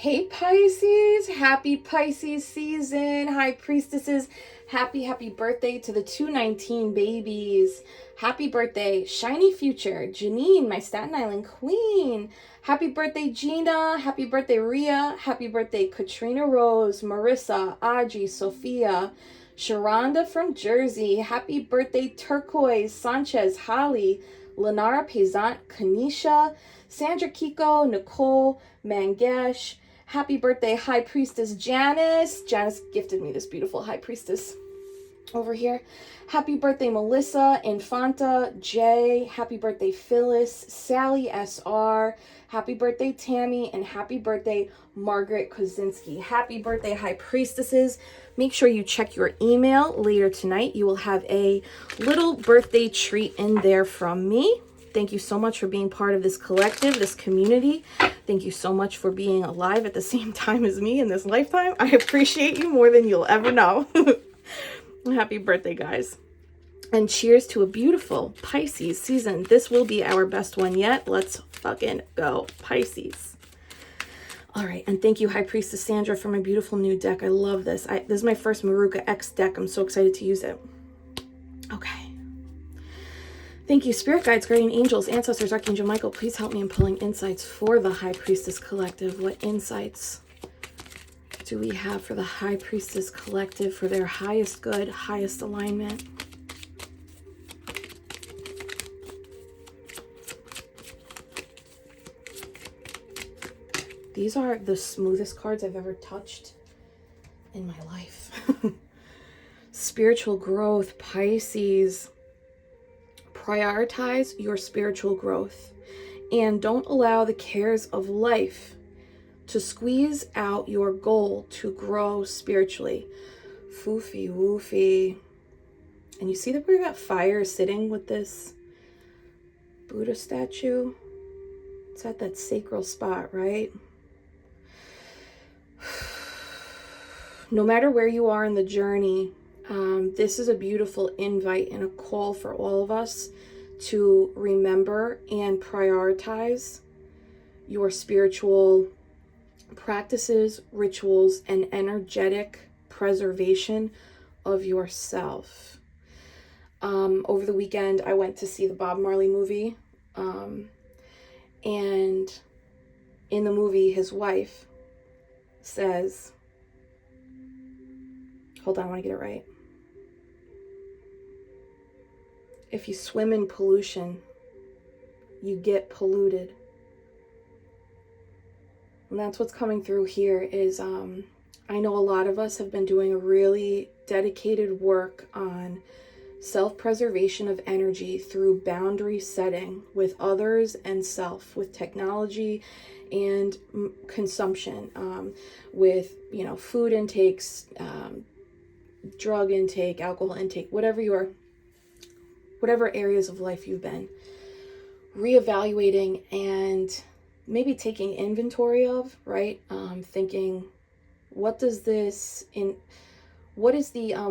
Hey Pisces, happy Pisces season. Hi Priestesses, happy birthday to the 219 babies. Happy birthday, shiny future, Janine, my Staten Island queen. Happy birthday, Gina. Happy birthday, Ria. Happy birthday, Katrina Rose, Marissa, Audrey, Sophia, Sharonda from Jersey. Happy birthday, Turquoise, Sanchez, Holly, Lenara Pezant, Kanisha, Sandra Kiko, Nicole, Mangesh. Happy birthday, High Priestess Janice. Janice gifted me this beautiful High Priestess over here. Happy birthday, Melissa, Infanta, Jay. Happy birthday, Phyllis, Sally SR. Happy birthday, Tammy. And happy birthday, Margaret Kozinski. Happy birthday, High Priestesses. Make sure you check your email later tonight. You will have a little birthday treat in there from me. Thank you so much for being part of this collective, this community. Thank you so much for being alive at the same time as me in this lifetime. I appreciate you more than you'll ever know. Happy birthday, guys. And cheers to a beautiful Pisces season. This will be our best one yet. Let's fucking go, Pisces. All right, and thank you, High Priestess Sandra, for my beautiful new deck. I love this. This is my first Maruka X deck. I'm so excited to use it. Okay. Thank you, Spirit Guides, Guardian Angels, Ancestors, Archangel Michael. Please help me in pulling insights for the High Priestess Collective. What insights do we have for the High Priestess Collective for their highest good, highest alignment? These are the smoothest cards I've ever touched in my life. Spiritual growth, Pisces. Prioritize your spiritual growth and don't allow the cares of life to squeeze out your goal to grow spiritually. Foofy woofy. And you see that we got fire sitting with this Buddha statue? It's at that sacral spot, right? No matter where you are in the journey, this is a beautiful invite and a call for all of us to remember and prioritize your spiritual practices, rituals, and energetic preservation of yourself. Over the weekend, I went to see the Bob Marley movie, and in the movie, his wife says, hold on, I want to get it right. If you swim in pollution, you get polluted. And that's what's coming through here is, I know a lot of us have been doing a really dedicated work on self-preservation of energy through boundary setting with others and self, with technology and consumption, with, you know, food intakes, drug intake, alcohol intake, whatever areas of life you've been reevaluating and maybe taking inventory of, right? Thinking, what is the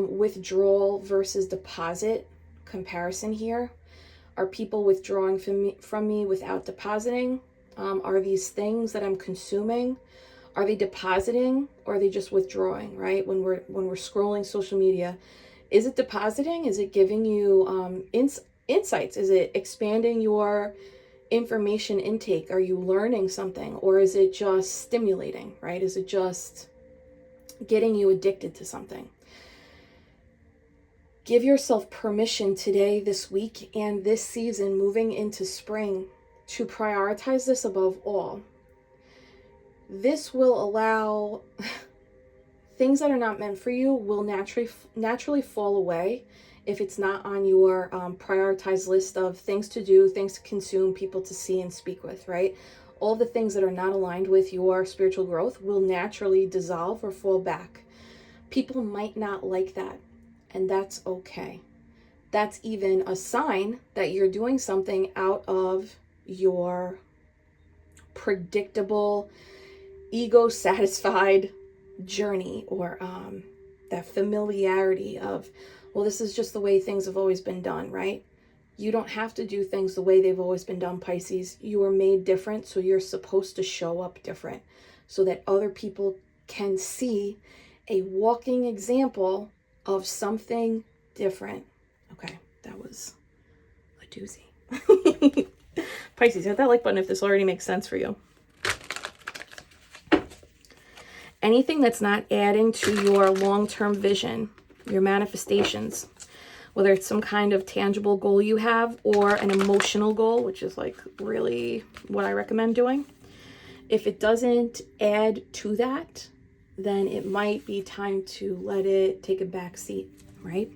withdrawal versus deposit comparison here? Are people withdrawing from me without depositing? Are these things that I'm consuming, are they depositing or are they just withdrawing, right? When we're scrolling social media, is it depositing? Is it giving you insights? Is it expanding your information intake? Are you learning something? Or is it just stimulating, right? Is it just getting you addicted to something? Give yourself permission today, this week, and this season moving into spring to prioritize this above all. This will allow things that are not meant for you will naturally fall away if it's not on your prioritized list of things to do, things to consume, people to see and speak with, right? All the things that are not aligned with your spiritual growth will naturally dissolve or fall back. People might not like that, and that's okay. That's even a sign that you're doing something out of your predictable, ego-satisfied journey, or that familiarity of, well, this is just the way things have always been done, right? You don't have to do things the way they've always been done, Pisces. You are made different, so you're supposed to show up different. so that other people can see a walking example of something different. Okay, that was a doozy. Pisces, hit that like button if this already makes sense for you. Anything that's not adding to your long-term vision, your manifestations, whether it's some kind of tangible goal you have or an emotional goal, which is like really what I recommend doing. If it doesn't add to that, then it might be time to let it take a back seat, right?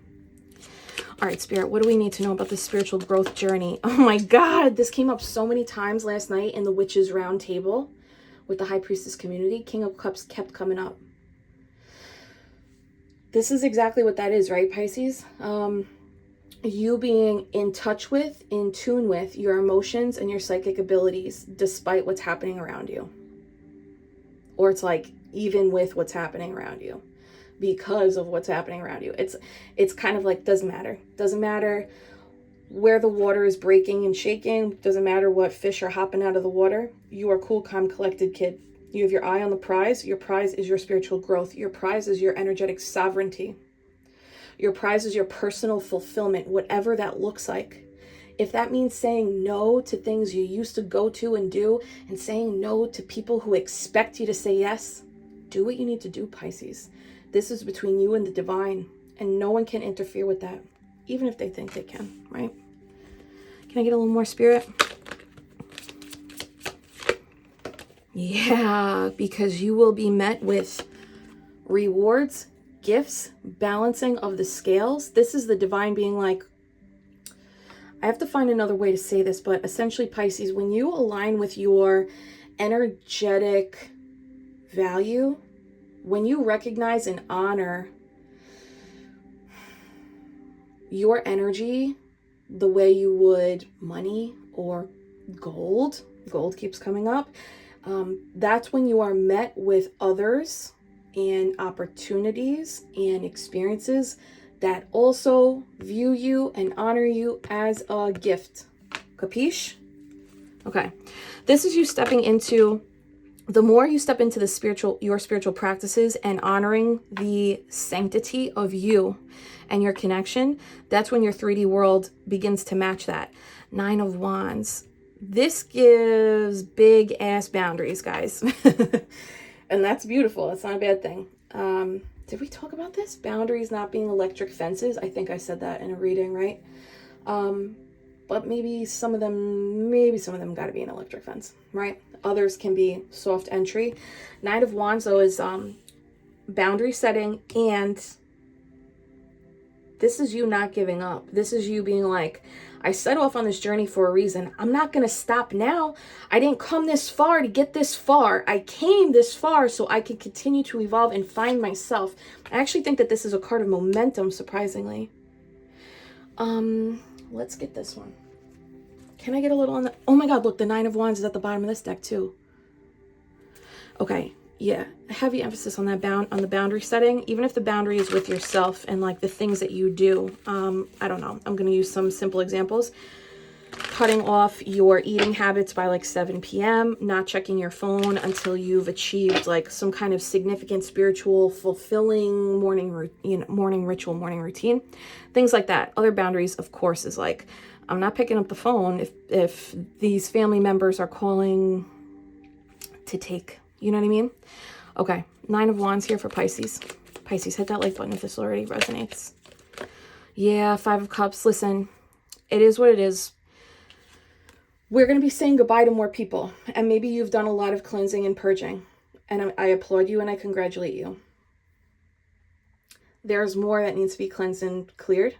All right, Spirit, what do we need to know about the spiritual growth journey? Oh my God, this came up so many times last night in the Witches Round Table with the High Priestess community. King of Cups kept coming up. This is exactly what that is, right, Pisces? You being in touch with, in tune with your emotions and your psychic abilities despite what's happening around you. Or it's like even with what's happening around you because of what's happening around you. It's kind of like doesn't matter. Doesn't matter where the water is breaking and shaking. Doesn't matter what fish are hopping out of the water. You are cool, calm, collected, kid. You have your eye on the prize. Your prize is your spiritual growth. Your prize is your energetic sovereignty. Your prize is your personal fulfillment, whatever that looks like. If that means saying no to things you used to go to and do, and saying no to people who expect you to say yes, do what you need to do, Pisces. This is between you and the divine, and no one can interfere with that, even if they think they can, right? Can I get a little more, Spirit? Yeah, because you will be met with rewards, gifts, balancing of the scales. This is the divine being like, I have to find another way to say this, but essentially, Pisces, when you align with your energetic value, when you recognize and honor your energy the way you would money or gold keeps coming up, that's when you are met with others and opportunities and experiences that also view you and honor you as a gift. Capiche? Okay. This is you stepping into, the more you step into the your spiritual practices and honoring the sanctity of you and your connection, that's when your 3D world begins to match that. 9 of Wands. This gives big ass boundaries, guys. And that's beautiful. It's not a bad thing. Did we talk about this? Boundaries not being electric fences. I think I said that in a reading, right? But maybe some of them got to be an electric fence, right? Others can be soft entry. 9 of Wands, though, is boundary setting, and this is you not giving up. This is you being like, I set off on this journey for a reason. I'm not going to stop now. I didn't come this far to get this far. I came this far so I can continue to evolve and find myself. I actually think that this is a card of momentum, surprisingly. Let's get this one. Can I get a little on the... Oh my God, look, the 9 of Wands is at the bottom of this deck too. Okay, yeah. Heavy emphasis on that on the boundary setting. Even if the boundary is with yourself and like the things that you do. I don't know. I'm going to use some simple examples. Cutting off your eating habits by like 7 p.m. Not checking your phone until you've achieved like some kind of significant spiritual, fulfilling morning ritual, morning routine. Things like that. Other boundaries, of course, is like, I'm not picking up the phone if these family members are calling to take, you know what I mean? Okay, 9 of Wands here for Pisces. Pisces, hit that like button if this already resonates. Yeah, 5 of Cups. Listen, it is what it is. We're going to be saying goodbye to more people. And maybe you've done a lot of cleansing and purging. And I applaud you and I congratulate you. There's more that needs to be cleansed and cleared.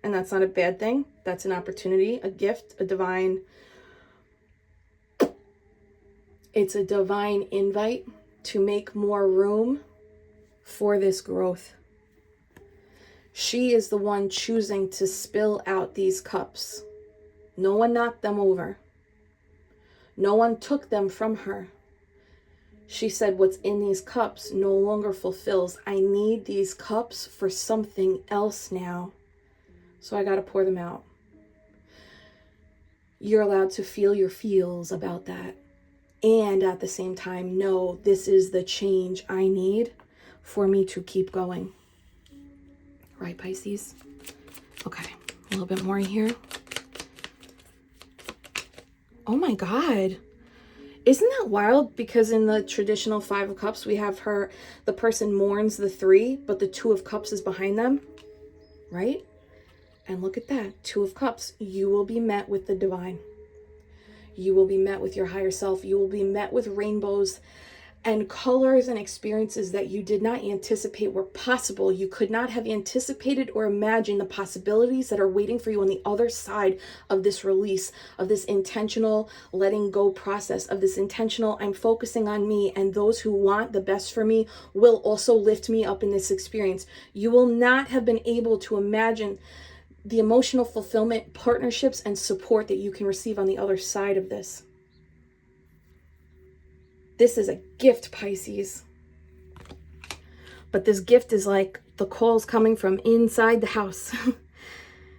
And that's not a bad thing. That's an opportunity, a gift, a divine... It's a divine invite to make more room for this growth. She is the one choosing to spill out these cups. No one knocked them over. No one took them from her. She said, what's in these cups no longer fulfills. I need these cups for something else now. So I got to pour them out. You're allowed to feel your feels about that. and at the same time know this is the change I need for me to keep going. Right, Pisces? Okay, a little bit more here. Oh my God. Isn't that wild? Because in the traditional Five of Cups, we have the person mourns the three, but the Two of Cups is behind them, right? And look at that, Two of Cups. You will be met with the divine. You will be met with your higher self. You will be met with rainbows and colors and experiences that you did not anticipate were possible. You could not have anticipated or imagined the possibilities that are waiting for you on the other side of this release, of this intentional letting go process, of this intentional I'm focusing on me, and those who want the best for me will also lift me up in this experience. You will not have been able to imagine the emotional fulfillment, partnerships, and support that you can receive on the other side of this. This is a gift, Pisces. But this gift is like the calls coming from inside the house.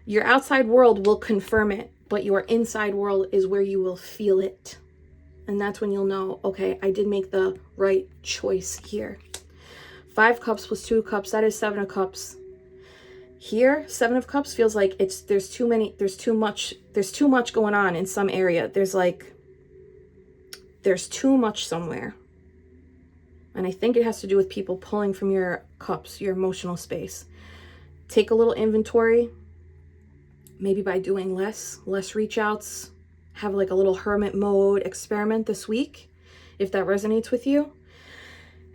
Your outside world will confirm it, but your inside world is where you will feel it. And that's when you'll know, okay, I did make the right choice here. 5 cups plus 2 cups, that is 7 of cups. Here, 7 of cups feels like there's too much going on in some area. There's too much somewhere. And I think it has to do with people pulling from your cups, your emotional space. Take a little inventory, maybe by doing less reach outs. Have like a little hermit mode experiment this week, if that resonates with you.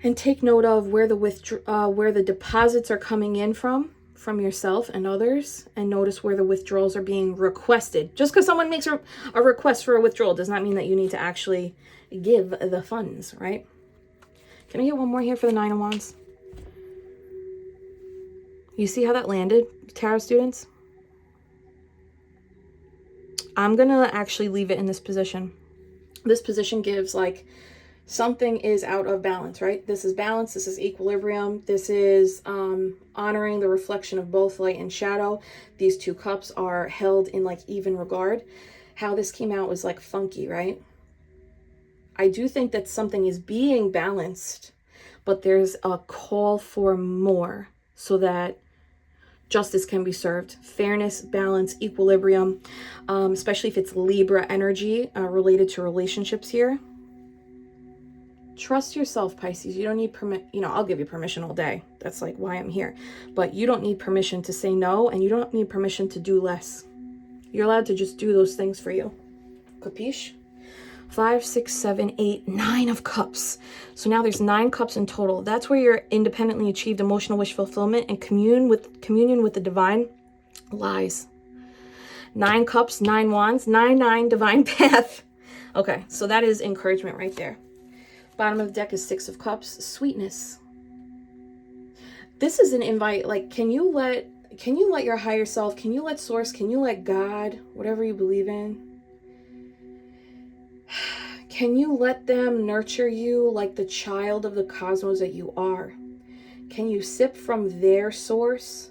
And take note of where the deposits are coming in from yourself and others, and notice where the withdrawals are being requested. Just because someone makes a request for a withdrawal does not mean that you need to actually give the funds, right? Can I get one more here for the 9 of Wands? You see how that landed, tarot students? I'm gonna actually leave it in this position. This position gives like something is out of balance, right? This is balance, this is equilibrium, this is honoring the reflection of both light and shadow. These 2 cups are held in like even regard. How this came out was like funky, right? I do think that something is being balanced, but there's a call for more so that justice can be served. Fairness, balance, equilibrium, especially if it's Libra energy related to relationships here. Trust yourself, Pisces. You don't need I'll give you permission all day. That's like why I'm here. But you don't need permission to say no, and you don't need permission to do less. You're allowed to just do those things for you. Capiche? 5, 6, 7, 8, 9 of cups. So now there's 9 cups in total. That's where your independently achieved emotional wish fulfillment and communion with the divine lies. 9 cups, 9 wands, 9 divine path. Okay, so that is encouragement right there. Bottom of the deck is 6 of cups, sweetness. This is an invite, like, can you let your higher self, can you let source, can you let God, whatever you believe in, can you let them nurture you like the child of the cosmos that you are? Can you sip from their source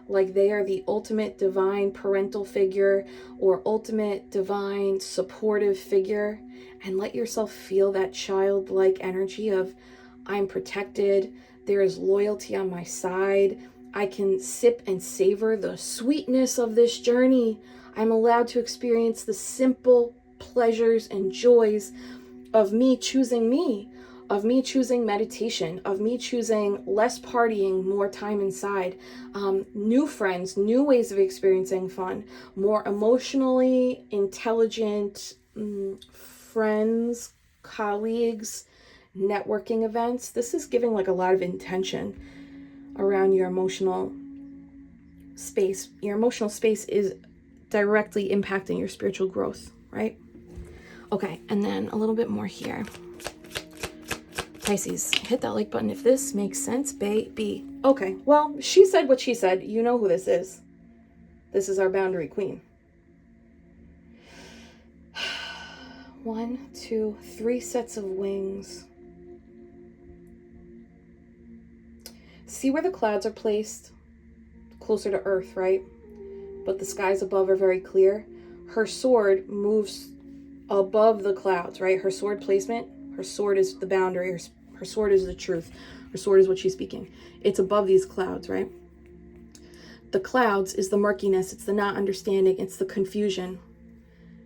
like they are the ultimate divine parental figure or ultimate divine supportive figure, and let yourself feel that childlike energy of I'm protected, there is loyalty on my side, I can sip and savor the sweetness of this journey. I'm allowed to experience the simple pleasures and joys of me choosing me, of me choosing meditation, of me choosing less partying, more time inside, new friends, new ways of experiencing fun, more emotionally intelligent friends, colleagues, networking events. This is giving like a lot of intention around your emotional space. Your emotional space is directly impacting your spiritual growth, right? Okay, and then a little bit more here. Pisces, hit that like button if this makes sense, baby. Okay, well, she said what she said. You know who this is. This is our boundary queen. 1, 2, 3 sets of wings. See where the clouds are placed? Closer to earth, right? But the skies above are very clear. Her sword moves above the clouds, right? Her sword placement, her sword is the boundary, her sword is the truth, her sword is what she's speaking. It's above these clouds, right? The clouds is the murkiness, it's the not understanding, it's the confusion.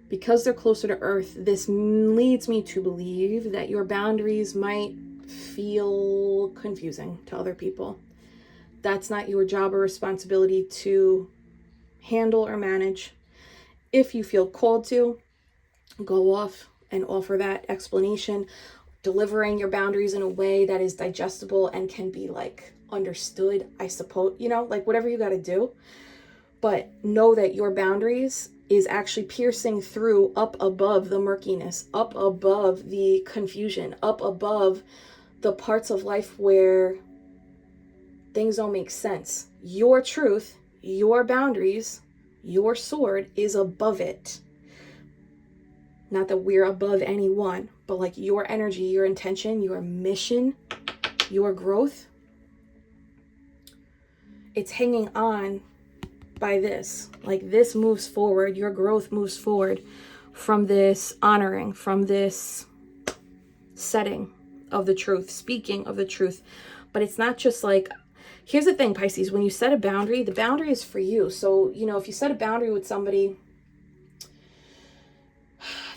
Because they're closer to earth, this leads me to believe that your boundaries might feel confusing to other people. That's not your job or responsibility to handle or manage. If you feel called to, go off and offer that explanation, delivering your boundaries in a way that is digestible and can be like understood, I suppose, you know, like whatever you got to do. But know that your boundaries is actually piercing through up above the murkiness, up above the confusion, up above the parts of life where things don't make sense. Your truth, your boundaries, your sword is above it. Not that we're above anyone, but like your energy, your intention, your mission, your growth, it's hanging on by this. Like this moves forward, your growth moves forward from this honoring, from this setting of the truth, speaking of the truth. But it's not just like, here's the thing, Pisces, when you set a boundary, the boundary is for you. So, you know, if you set a boundary with somebody,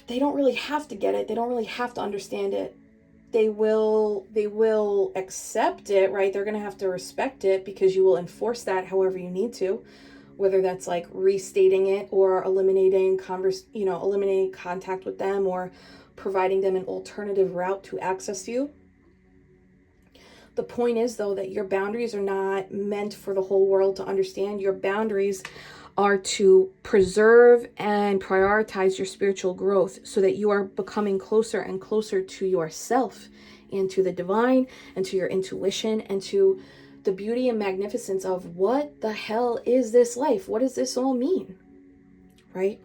they don't really have to get it. They don't really have to understand it. They will accept it, right? They're going to have to respect it because you will enforce that however you need to, whether that's like restating it or eliminating contact with them or providing them an alternative route to access you. The point is, though, that your boundaries are not meant for the whole world to understand. Your boundaries are to preserve and prioritize your spiritual growth so that you are becoming closer and closer to yourself and to the divine and to your intuition and to the beauty and magnificence of what the hell is this life? What does this all mean? Right?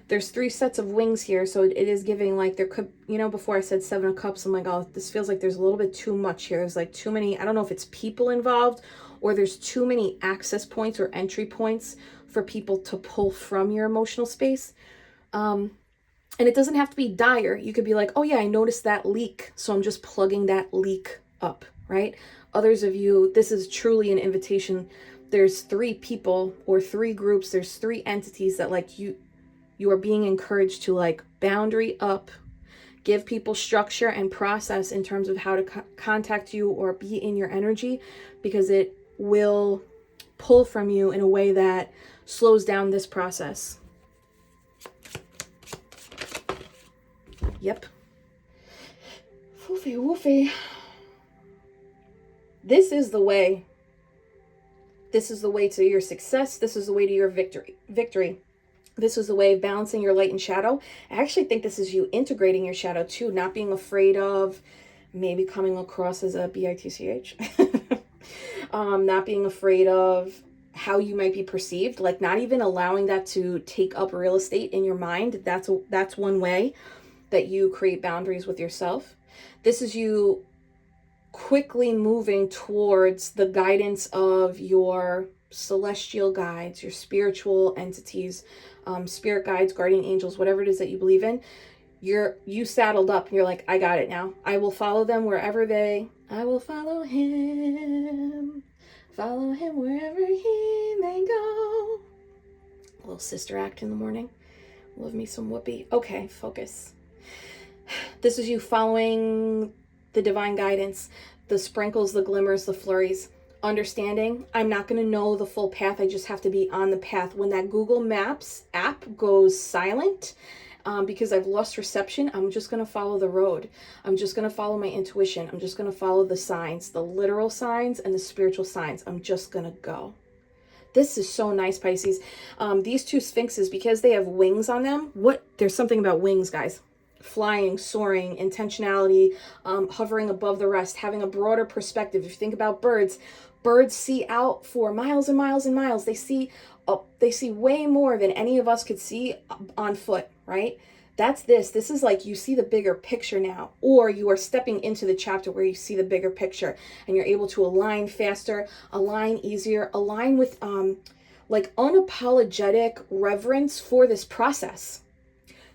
There's 3 sets of wings here, so it is giving like there could, you know, before I said 7 of Cups, I'm like, oh, this feels like there's a little bit too much here. There's like too many, I don't know if it's people involved or there's too many access points or entry points for people to pull from your emotional space. And it doesn't have to be dire. You could be like, oh yeah, I noticed that leak, so I'm just plugging that leak up, right? Others of you, this is truly an invitation. There's 3 people or 3 groups, there's 3 entities that like you are being encouraged to like boundary up, give people structure and process in terms of how to contact you or be in your energy, because it will pull from you in a way that slows down this process. Yep. Woofy, woofy. This is the way. This is the way to your success. This is the way to your victory. This is the way of balancing your light and shadow. I actually think this is you integrating your shadow too, not being afraid of maybe coming across as a BITCH. Not being afraid of how you might be perceived, like not even allowing that to take up real estate in your mind. That's one way that you create boundaries with yourself. This is you quickly moving towards the guidance of your celestial guides, your spiritual entities, spirit guides, guardian angels, whatever it is that you believe in. You saddled up and you're like, I got it now. I will follow them wherever I will follow him wherever he may go. A little sister act in the morning. Love me some whoopee. Okay, focus. This is you following the divine guidance, the sprinkles, the glimmers, the flurries. Understanding, I'm not going to know the full path. I just have to be on the path. When that Google Maps app goes silent, because I've lost reception, I'm just going to follow the road. I'm just going to follow my intuition. I'm just going to follow the signs, the literal signs and the spiritual signs. I'm just going to go. This is so nice, Pisces. These 2 sphinxes, because they have wings on them, there's something about wings, guys. Flying, soaring, intentionality, hovering above the rest, having a broader perspective. If you think about birds see out for miles and miles and miles. They see way more than any of us could see on foot, right? That's this. This is like you see the bigger picture now, or you are stepping into the chapter where you see the bigger picture and you're able to align faster, align easier, align with like unapologetic reverence for this process.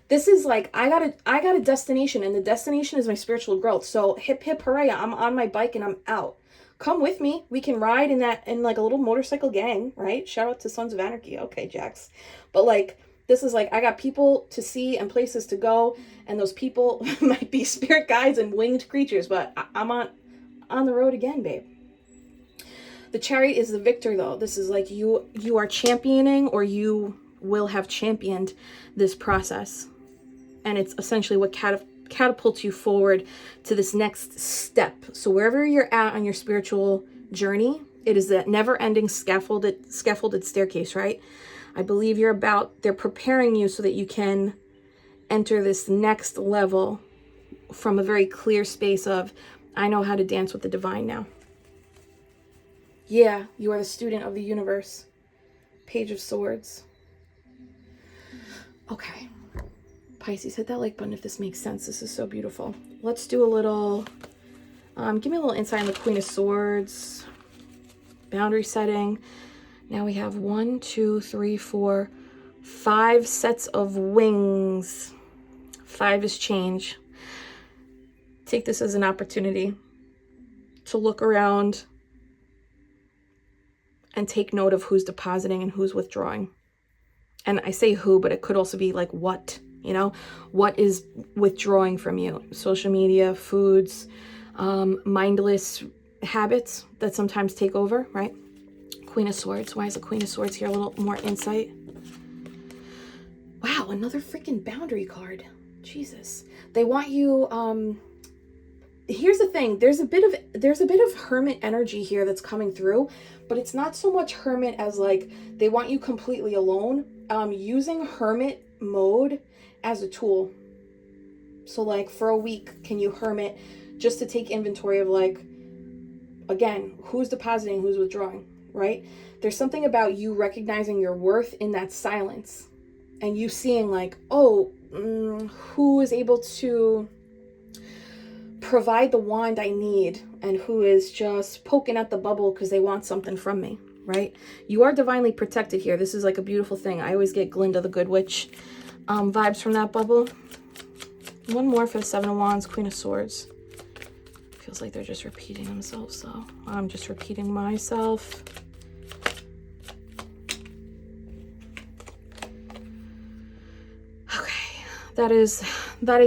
This is like, I got a destination, and the destination is my spiritual growth. So hip hip hooray, I'm on my bike and I'm out. Come with me. We can ride in like a little motorcycle gang, right? Shout out to Sons of Anarchy. Okay, Jax. But like, this is like, I got people to see and places to go, and those people might be spirit guides and winged creatures, but I'm on the road again, babe. The Chariot is the victor, though. This is like you are championing, or you will have championed this process. And it's essentially what catapults you forward to this next step. So wherever you're at on your spiritual journey, it is that never-ending scaffolded staircase, right? I believe they're preparing you so that you can enter this next level from a very clear space of, I know how to dance with the divine now. Yeah, you are the student of the universe. Page of Swords. Okay. Pisces, hit that like button if this makes sense. This is so beautiful. Let's do a little, give me a little insight on the Queen of Swords. Boundary setting. Now we have 1, 2, 3, 4, 5 sets of wings. 5 is change. Take this as an opportunity to look around and take note of who's depositing and who's withdrawing. And I say who, but it could also be like what, you know, what is withdrawing from you? Social media, foods, mindless habits that sometimes take over, right? Queen of Swords. Why is the Queen of Swords here? A little more insight. Wow, another freaking boundary card. Jesus. They want you, here's the thing. There's a bit of hermit energy here that's coming through, but it's not so much hermit as like they want you completely alone. Using hermit mode as a tool. So like for a week, can you hermit just to take inventory of like, again, who's depositing, who's withdrawing, right? There's something about you recognizing your worth in that silence, and you seeing like, oh, who is able to provide the wand I need, and who is just poking at the bubble because they want something from me, right? You are divinely protected here. This is like a beautiful thing. I always get Glinda the Good Witch vibes from that bubble. One more for the Seven of Wands, Queen of Swords. Feels like they're just repeating themselves, so I'm just repeating myself. Okay, that is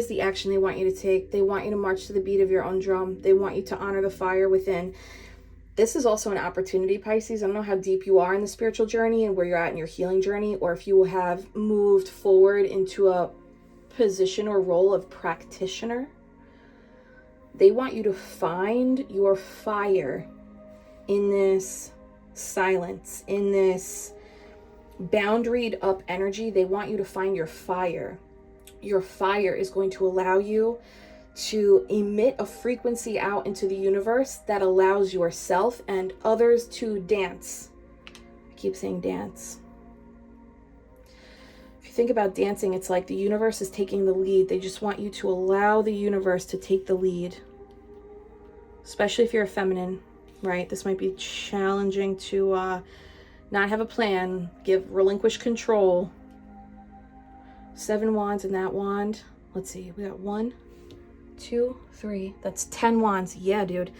the action they want you to take. They want you to march to the beat of your own drum. They want you to honor the fire within. This is also an opportunity, Pisces. I don't know how deep you are in the spiritual journey and where you're at in your healing journey, or if you have moved forward into a position or role of practitioner. They want you to find your fire in this silence, in this boundaried up energy. They want you to find your fire. Your fire is going to allow you to emit a frequency out into the universe that allows yourself and others to dance. I keep saying dance. If you think about dancing, it's like the universe is taking the lead. They just want you to allow the universe to take the lead. Especially if you're a feminine, right? This might be challenging to not have a plan, relinquish control. 7 wands in that wand. Let's see, we got 1, 2, 3. That's 10 wands. Yeah, dude.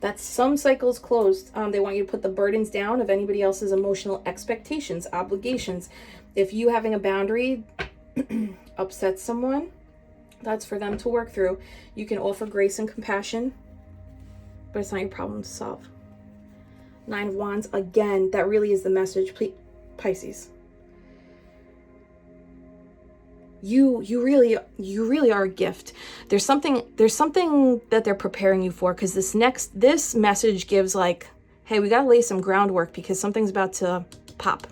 That's some cycles closed. They want you to put the burdens down of anybody else's emotional expectations, obligations. If you having a boundary upsets someone, that's for them to work through. You can offer grace and compassion, but it's not your problem to solve. 9 of Wands. Again, that really is the message. Pisces. You really are a gift. There's something that they're preparing you for, because this message gives like, hey, we got to lay some groundwork because something's about to pop.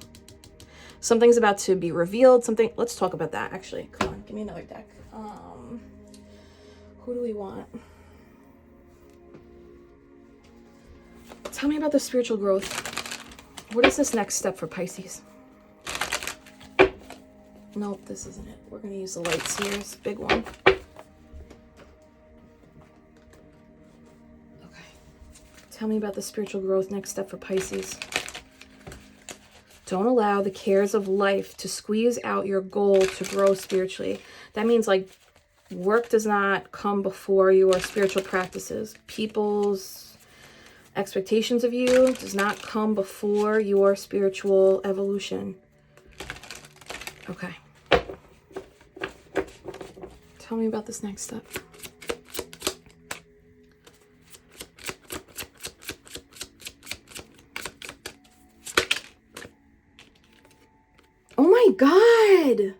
Something's about to be revealed. Let's talk about that actually. Come on, give me another deck. Who do we want? Tell me about the spiritual growth. What is this next step for Pisces? Nope, this isn't it. We're going to use the light seers, big one. Okay. Tell me about the spiritual growth next step for Pisces. Don't allow the cares of life to squeeze out your goal to grow spiritually. That means like work does not come before your spiritual practices. People's expectations of you does not come before your spiritual evolution. Okay. Tell me about this next step. Oh my God.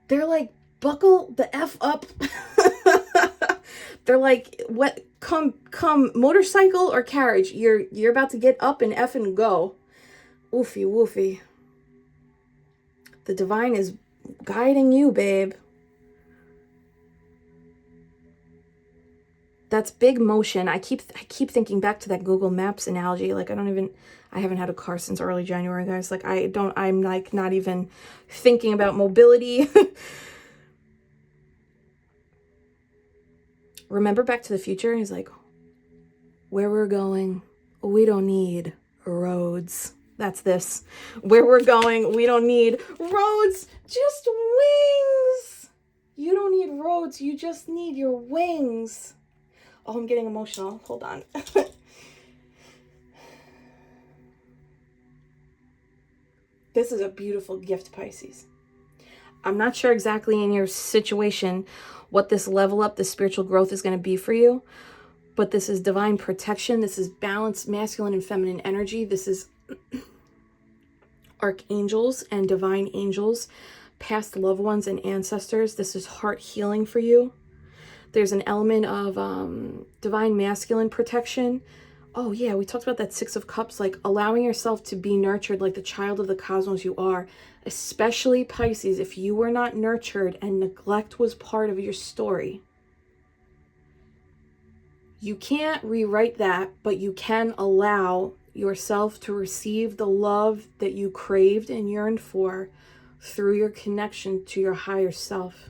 They're like, buckle the F up. They're like, what, come motorcycle or carriage. You're about to get up and F and go. Woofy, woofy. The divine is guiding you, babe. That's big motion. I keep thinking back to that Google Maps analogy. Like, I haven't had a car since early January, guys. Like, I'm like not even thinking about mobility. Remember Back to the Future? He's like, where we're going, we don't need roads. That's this. Where we're going, we don't need roads, just wings. You don't need roads, you just need your wings. Oh, I'm getting emotional. Hold on. This is a beautiful gift, Pisces. I'm not sure exactly in your situation what this level up, this spiritual growth is going to be for you, but this is divine protection. This is balanced masculine and feminine energy. This is archangels and divine angels, past loved ones and ancestors. This is heart healing for you. There's an element of divine masculine protection. Oh yeah, we talked about that Six of Cups, like allowing yourself to be nurtured like the child of the cosmos you are. Especially Pisces, if you were not nurtured and neglect was part of your story. You can't rewrite that, but you can allow yourself to receive the love that you craved and yearned for through your connection to your higher self.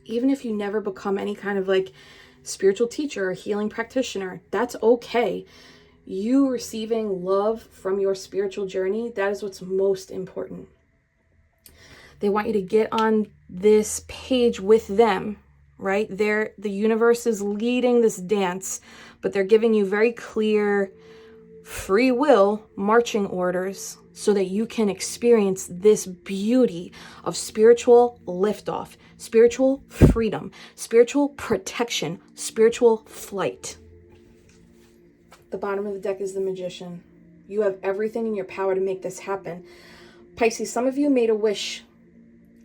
Even if you never become any kind of like spiritual teacher or healing practitioner, that's okay. You receiving love from your spiritual journey, that is what's most important. They want you to get on this page with them, right? The universe is leading this dance, but they're giving you very clear free will marching orders so that you can experience this beauty of spiritual liftoff, spiritual freedom, spiritual protection, spiritual flight. The bottom of the deck is the Magician. You have everything in your power to make this happen. Pisces, some of you made a wish.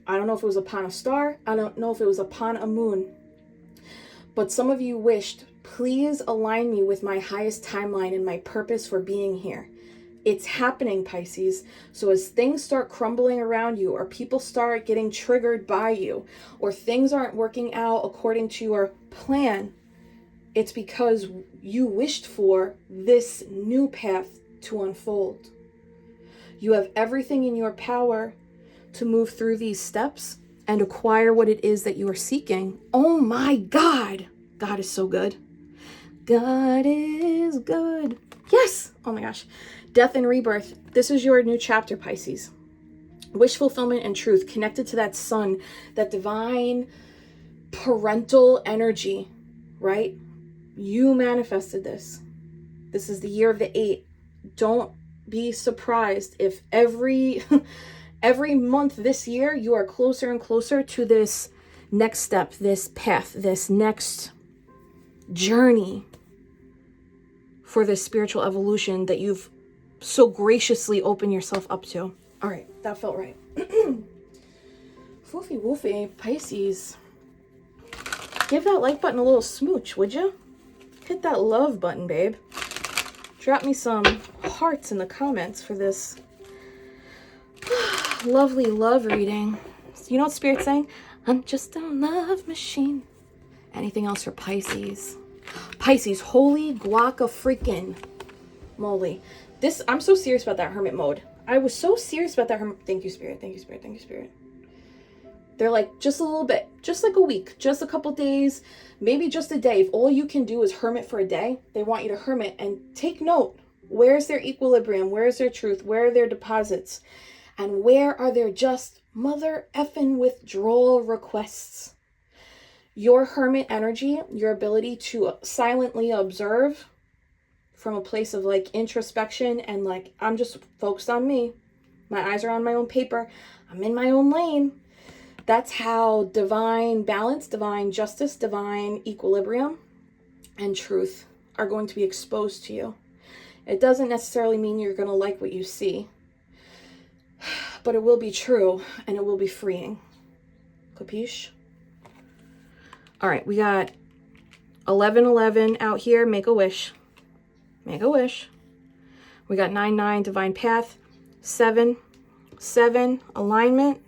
I don't know if it was upon a star. I don't know if it was upon a moon. But some of you wished, please align me with my highest timeline and my purpose for being here. It's happening, Pisces. So as things start crumbling around you, or people start getting triggered by you, or things aren't working out according to your plan, it's because you wished for this new path to unfold. You have everything in your power to move through these steps and acquire what it is that you are seeking. Oh my God. God is so good. God is good. Yes. Oh my gosh. Death and rebirth. This is your new chapter, Pisces. Wish fulfillment and truth connected to that sun, that divine parental energy, right? You manifested this. This is the year of the 8. Don't be surprised if every month this year you are closer and closer to this next step, this path, this next journey for this spiritual evolution that you've so graciously opened yourself up to. All right, that felt right. Foofy woofy, Pisces. Give that like button a little smooch, would you? Hit that love button, babe. Drop me some hearts in the comments for this lovely love reading. You know what Spirit's saying? I'm just a love machine. Anything else for Pisces? Pisces, holy guaca freaking moly. I'm so serious about that hermit mode. I was so serious about that hermit. Thank you, Spirit. Thank you, Spirit. Thank you, Spirit. They're like, just a little bit, just like a week, just a couple days, maybe just a day. If all you can do is hermit for a day, they want you to hermit and take note. Where's their equilibrium? Where's their truth? Where are their deposits? And where are their just mother effing withdrawal requests? Your hermit energy, your ability to silently observe from a place of like introspection and like, I'm just focused on me. My eyes are on my own paper. I'm in my own lane. That's how divine balance, divine justice, divine equilibrium, and truth are going to be exposed to you. It doesn't necessarily mean you're going to like what you see, but it will be true and it will be freeing. Capiche? All right, we got 1111 out here. Make a wish. Make a wish. We got 99, divine path. 7, alignment.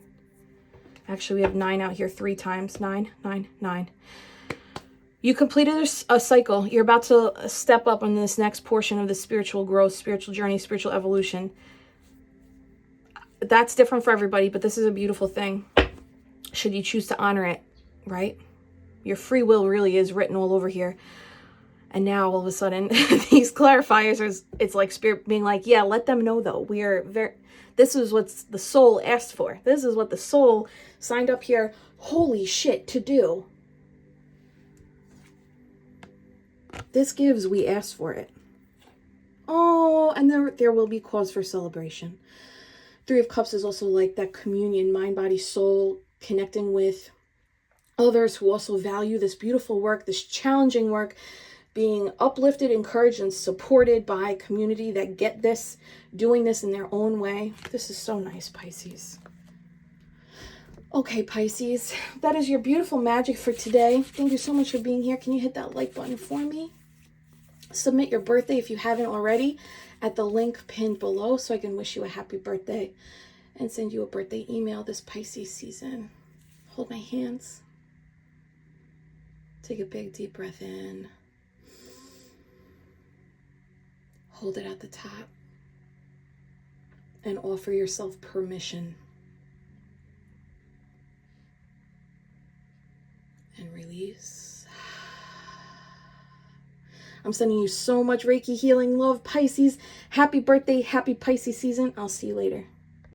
Actually, we have 9 out here 3 times. 9, 9, 9. You completed a cycle. You're about to step up on this next portion of the spiritual growth, spiritual journey, spiritual evolution. That's different for everybody, but this is a beautiful thing. Should you choose to honor it, right? Your free will really is written all over here. And now all of a sudden, these clarifiers, it's like spirit being like, yeah, let them know though. This is what the soul asked for. This is what the soul signed up here, holy shit, to do. This gives, we asked for it. Oh, and there will be cause for celebration. 3 of Cups is also like that communion, mind, body, soul, connecting with others who also value this beautiful work, this challenging work, being uplifted, encouraged, and supported by community that get this, doing this in their own way. This is so nice, Pisces. Okay, Pisces, that is your beautiful magic for today. Thank you so much for being here. Can you hit that like button for me? Submit your birthday if you haven't already at the link pinned below so I can wish you a happy birthday and send you a birthday email this Pisces season. Hold my hands. Take a big deep breath in. Hold it at the top. And offer yourself permission. And release. I'm sending you so much Reiki healing love, Pisces. Happy birthday, happy Pisces season. I'll see you later.